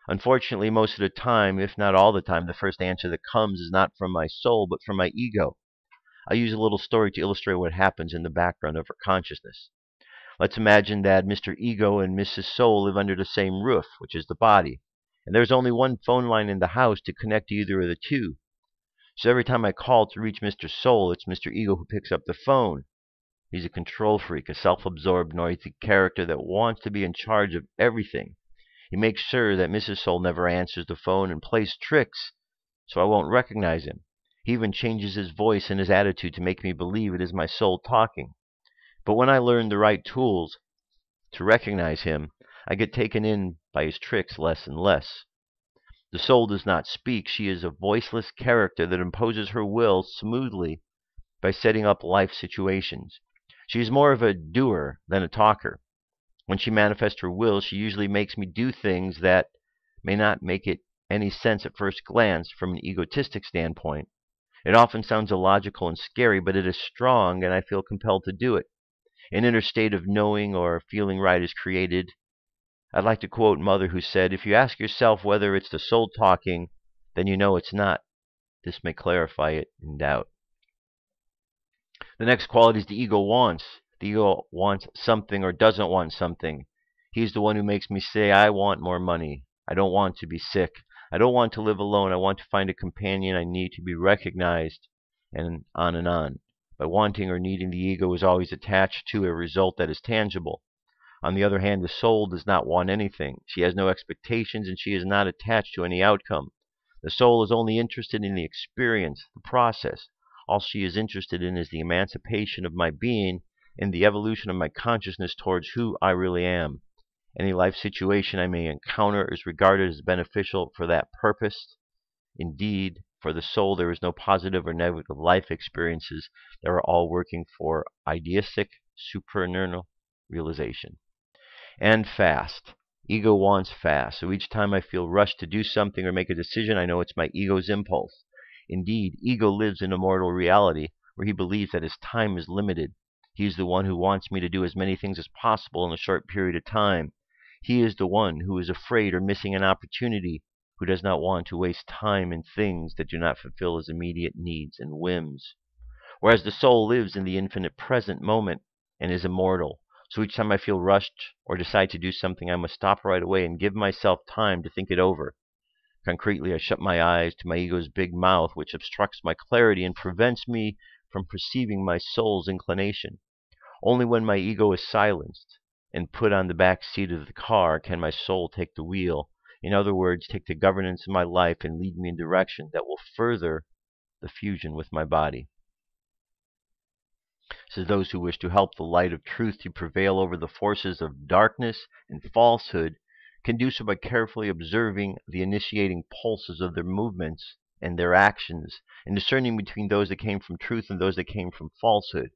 Unfortunately, most of the time, if not all the time, the first answer that comes is not from my soul, but from my ego. I'll use a little story to illustrate what happens in the background of her consciousness. Let's imagine that Mr. Ego and Mrs. Soul live under the same roof, which is the body, and there's only one phone line in the house to connect to either of the two. So every time I call to reach Mr. Soul, it's Mr. Ego who picks up the phone. He's a control freak, a self-absorbed, noisy character that wants to be in charge of everything. He makes sure that Mrs. Soul never answers the phone and plays tricks so I won't recognize him. He even changes his voice and his attitude to make me believe it is my soul talking. But when I learn the right tools to recognize him, I get taken in by his tricks less and less. The soul does not speak. She is a voiceless character that imposes her will smoothly by setting up life situations. She is more of a doer than a talker. When she manifests her will, she usually makes me do things that may not make it any sense at first glance from an egotistic standpoint. It often sounds illogical and scary, but it is strong, and I feel compelled to do it. An inner state of knowing or feeling right is created. I'd like to quote Mother, who said, "If you ask yourself whether it's the soul talking, then you know it's not. This may clarify it in doubt." The next quality is the ego wants. The ego wants something or doesn't want something. He's the one who makes me say, I want more money. I don't want to be sick. I don't want to live alone. I want to find a companion. I need to be recognized, and on and on. By wanting or needing, the ego is always attached to a result that is tangible. On the other hand, the soul does not want anything. She has no expectations, and she is not attached to any outcome. The soul is only interested in the experience, the process. All she is interested in is the emancipation of my being and the evolution of my consciousness towards who I really am. Any life situation I may encounter is regarded as beneficial for that purpose. Indeed, for the soul, there is no positive or negative life experiences. They are all working for ideistic, supernal realization. And fast. Ego wants fast. So each time I feel rushed to do something or make a decision, I know it's my ego's impulse. Indeed, ego lives in a mortal reality where he believes that his time is limited. He is the one who wants me to do as many things as possible in a short period of time. He is the one who is afraid or missing an opportunity, who does not want to waste time in things that do not fulfill his immediate needs and whims. Whereas the soul lives in the infinite present moment and is immortal. So each time I feel rushed or decide to do something, I must stop right away and give myself time to think it over. Concretely, I shut my eyes to my ego's big mouth, which obstructs my clarity and prevents me from perceiving my soul's inclination. Only when my ego is silenced and put on the back seat of the car can my soul take the wheel. In other words, take the governance of my life and lead me in a direction that will further the fusion with my body. This is those who wish to help the light of truth to prevail over the forces of darkness and falsehood can do so by carefully observing the initiating pulses of their movements and their actions, and discerning between those that came from truth and those that came from falsehood,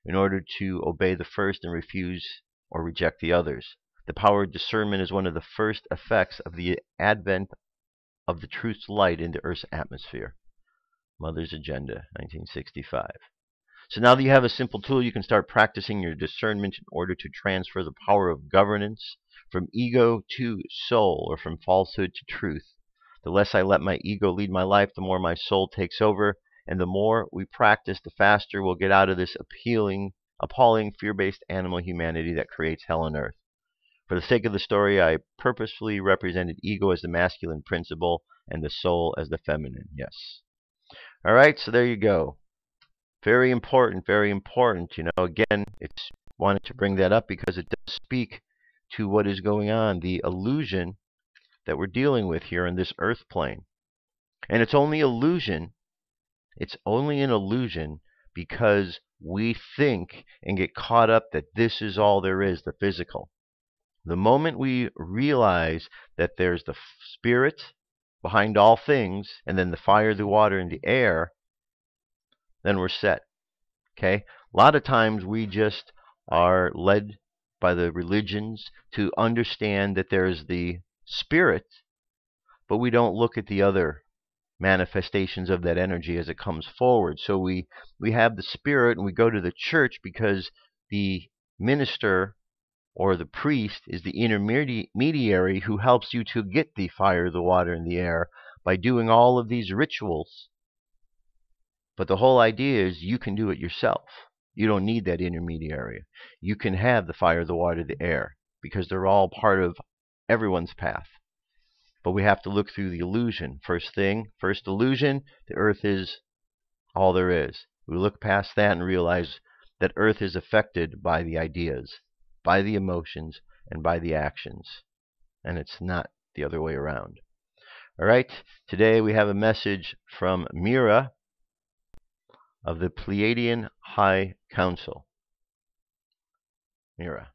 in order to obey the first and refuse or reject the others. The power of discernment is one of the first effects of the advent of the truth's light into Earth's atmosphere. Mother's Agenda, 1965. So now that you have a simple tool, you can start practicing your discernment in order to transfer the power of governance from ego to soul, or from falsehood to truth. The less I let my ego lead my life, the more my soul takes over, and the more we practice, the faster we'll get out of this appalling, fear-based animal humanity that creates hell on earth. For the sake of the story, I purposefully represented ego as the masculine principle and the soul as the feminine. Yes. All right, so there you go. Very important, very important. You know, again, it's wanted to bring that up because it does speak to what is going on, the illusion that we're dealing with here in this earth plane. And it's only illusion. It's only an illusion because we think and get caught up that this is all there is, the physical. The moment we realize that there's the spirit behind all things, and then the fire, the water, and the air, then we're set. Okay? A lot of times we just are led by the religions to understand that there's the spirit, but we don't look at the other manifestations of that energy as it comes forward. So we have the spirit and we go to the church because the minister or the priest is the intermediary who helps you to get the fire, the water, and the air by doing all of these rituals. But the whole idea is you can do it yourself. You don't need that intermediary. You can have the fire, the water, the air, because they're all part of everyone's path. But we have to look through the illusion. First illusion, the earth is all there is. We look past that and realize that earth is affected by the ideas, by the emotions, and by the actions. And it's not the other way around. All right, today we have a message from Mira of the Pleiadian High Council. Mira.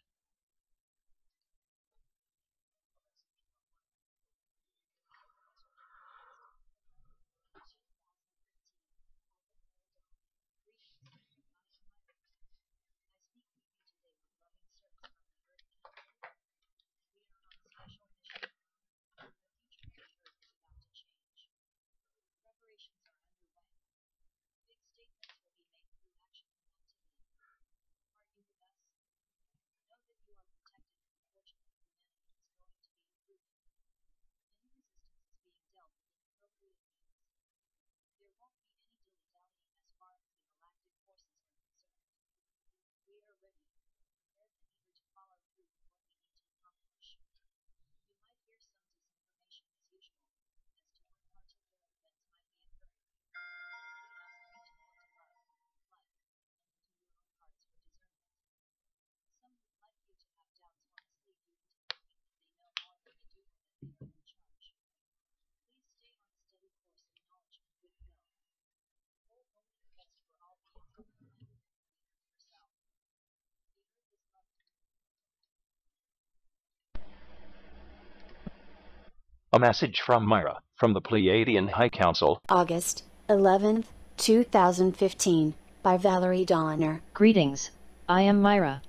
A message from Mira, from the Pleiadian High Council. August 11th, 2015, by Valerie Donner. Greetings, I am Mira.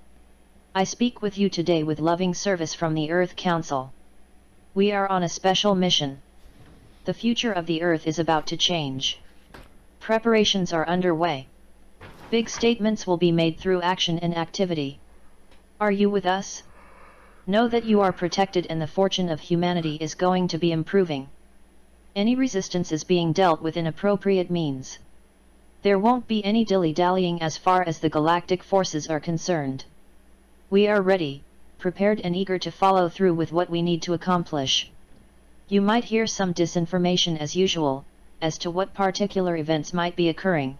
I speak with you today with loving service from the Earth Council. We are on a special mission. The future of the Earth is about to change. Preparations are underway. Big statements will be made through action and activity. Are you with us? Know that you are protected and the fortune of humanity is going to be improving. Any resistance is being dealt with in appropriate means. There won't be any dilly-dallying as far as the galactic forces are concerned. We are ready, prepared and eager to follow through with what we need to accomplish. You might hear some disinformation as usual, as to what particular events might be occurring.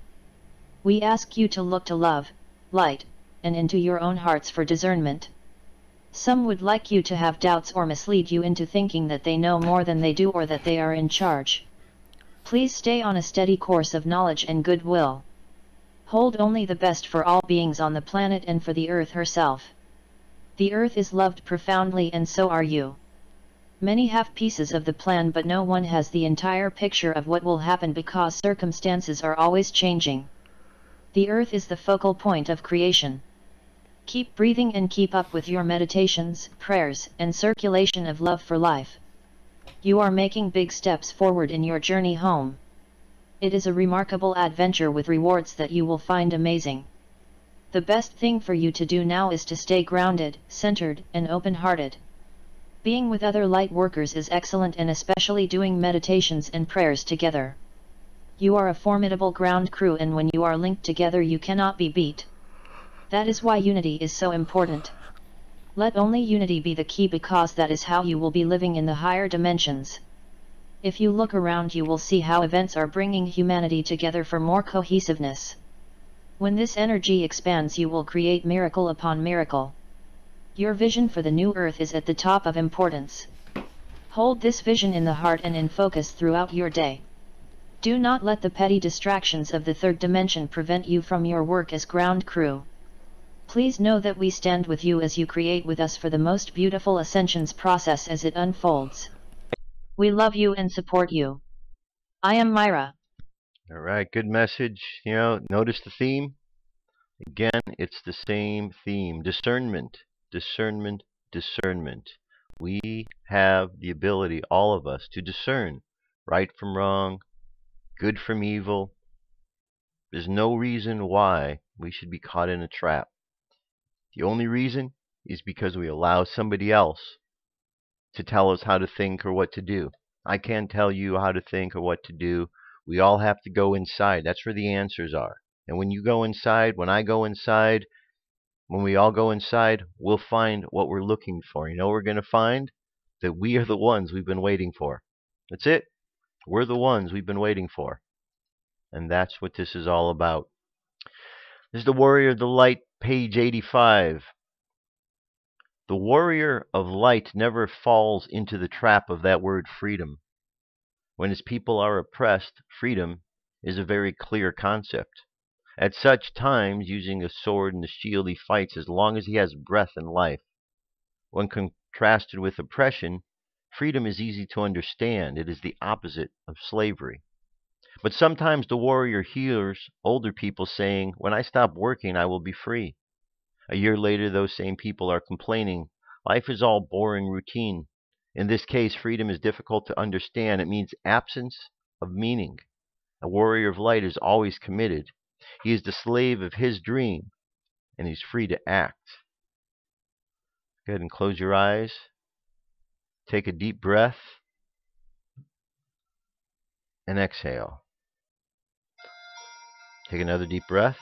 We ask you to look to love, light, and into your own hearts for discernment. Some would like you to have doubts or mislead you into thinking that they know more than they do or that they are in charge. Please stay on a steady course of knowledge and goodwill. Hold only the best for all beings on the planet and for the Earth herself. The Earth is loved profoundly and so are you. Many have pieces of the plan but no one has the entire picture of what will happen because circumstances are always changing. The Earth is the focal point of creation. Keep breathing and keep up with your meditations, prayers, and circulation of love for life. You are making big steps forward in your journey home. It is a remarkable adventure with rewards that you will find amazing. The best thing for you to do now is to stay grounded, centered, and open-hearted. Being with other light workers is excellent and especially doing meditations and prayers together. You are a formidable ground crew and when you are linked together you cannot be beat. That is why unity is so important. Let only unity be the key because that is how you will be living in the higher dimensions. If you look around you will see how events are bringing humanity together for more cohesiveness. When this energy expands you will create miracle upon miracle. Your vision for the new earth is at the top of importance. Hold this vision in the heart and in focus throughout your day. Do not let the petty distractions of the third dimension prevent you from your work as ground crew. Please know that we stand with you as you create with us for the most beautiful ascensions process as it unfolds. We love you and support you. I am Mira. All right, good message. You know, notice the theme? Again, it's the same theme. Discernment, discernment, discernment. We have the ability, all of us, to discern right from wrong, good from evil. There's no reason why we should be caught in a trap. The only reason is because we allow somebody else to tell us how to think or what to do. I can't tell you how to think or what to do. We all have to go inside. That's where the answers are. And when you go inside, when I go inside, when we all go inside, we'll find what we're looking for. You know what we're going to find? That we are the ones we've been waiting for. That's it. We're the ones we've been waiting for. And that's what this is all about. This is the Warrior of the Light, page 85. The warrior of light never falls into the trap of that word freedom. When his people are oppressed, freedom is a very clear concept. At such times, using a sword and a shield, he fights as long as he has breath and life. When contrasted with oppression, freedom is easy to understand. It is the opposite of slavery. But sometimes the warrior hears older people saying, "When I stop working, I will be free." A year later, those same people are complaining, "Life is all boring routine." In this case, freedom is difficult to understand. It means absence of meaning. A warrior of light is always committed. He is the slave of his dream, and he's free to act. Go ahead and close your eyes. Take a deep breath, and exhale. Take another deep breath,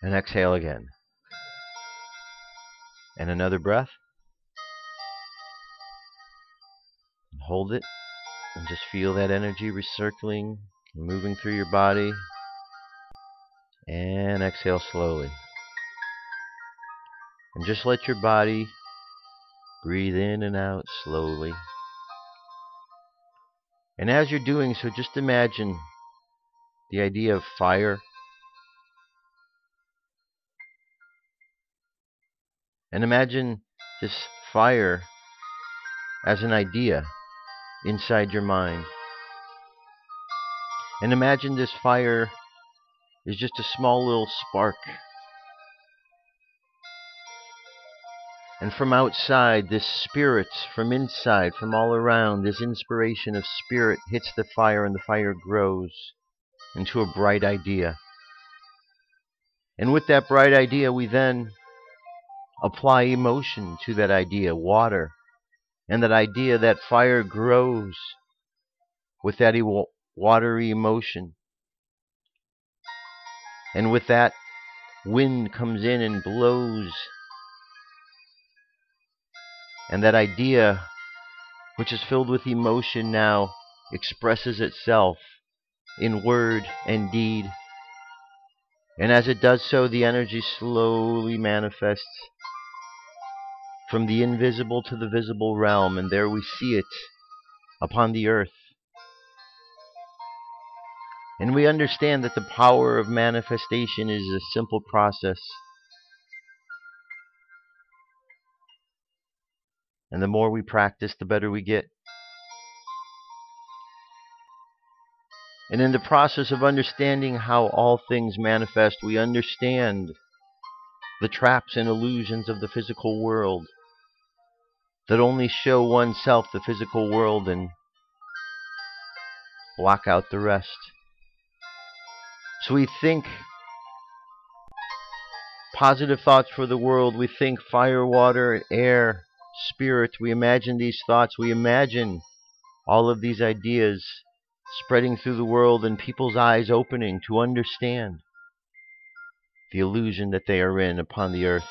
and exhale again. And another breath. And hold it, and just feel that energy recircling, moving through your body. And exhale slowly. And just let your body breathe in and out slowly. And as you're doing so, just imagine the idea of fire. And imagine this fire as an idea inside your mind. And imagine this fire is just a small little spark. And from outside, this spirit, from inside, from all around, this inspiration of spirit hits the fire, and the fire grows into a bright idea. And with that bright idea, we then apply emotion to that idea, water. And that idea, that fire grows with that watery emotion. And with that, wind comes in and blows. And that idea, which is filled with emotion now, expresses itself in word and deed. And as it does so, the energy slowly manifests from the invisible to the visible realm, and there we see it upon the earth. And we understand that the power of manifestation is a simple process. And the more we practice, the better we get. And in the process of understanding how all things manifest, we understand the traps and illusions of the physical world that only show oneself the physical world and block out the rest. So we think positive thoughts for the world. We think fire, water, air, spirit. We imagine these thoughts. We imagine all of these ideas spreading through the world and people's eyes opening to understand the illusion that they are in upon the earth.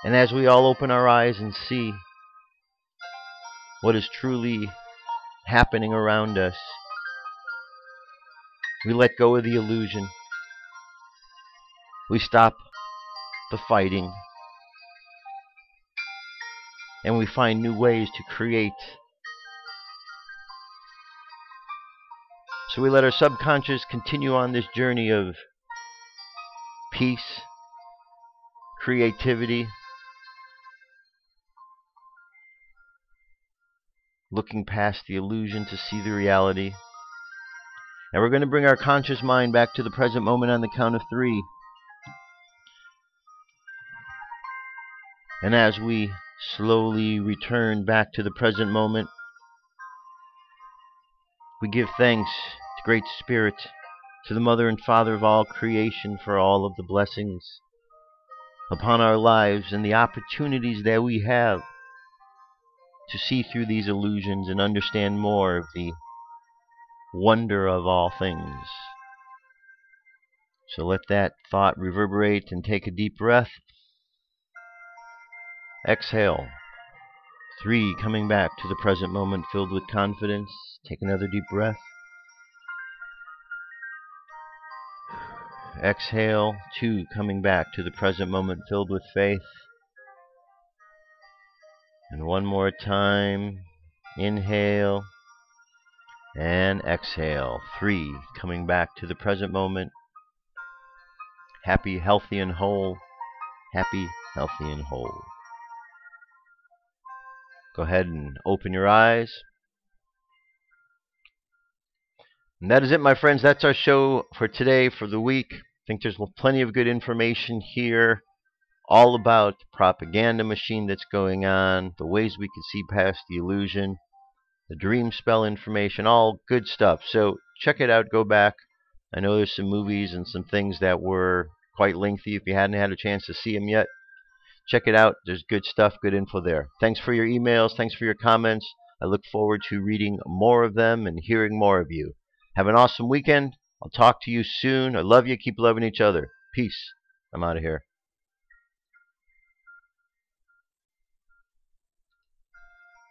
And as we all open our eyes and see what is truly happening around us, we let go of the illusion. We stop the fighting. And we find new ways to create. So we let our subconscious continue on this journey of peace, creativity, looking past the illusion to see the reality. And we're going to bring our conscious mind back to the present moment on the count of 3. And as we slowly return back to the present moment, we give thanks to Great Spirit, to the Mother and Father of all creation, for all of the blessings upon our lives and the opportunities that we have to see through these illusions and understand more of the wonder of all things. So let that thought reverberate and take a deep breath. Exhale. 3, coming back to the present moment filled with confidence. Take another deep breath. Exhale. 2, coming back to the present moment filled with faith. And one more time. Inhale. And exhale. 3, coming back to the present moment. Happy, healthy, and whole. Happy, healthy, and whole. Go ahead and open your eyes. And that is it, my friends. That's our show for today, for the week. I think there's plenty of good information here, all about the propaganda machine that's going on, the ways we can see past the illusion, the Dreamspell information, all good stuff. So check it out, go back. I know there's some movies and some things that were quite lengthy. If you hadn't had a chance to see them yet, check it out. There's good stuff, good info there. Thanks for your emails. Thanks for your comments. I look forward to reading more of them and hearing more of you. Have an awesome weekend. I'll talk to you soon. I love you. Keep loving each other. Peace. I'm out of here.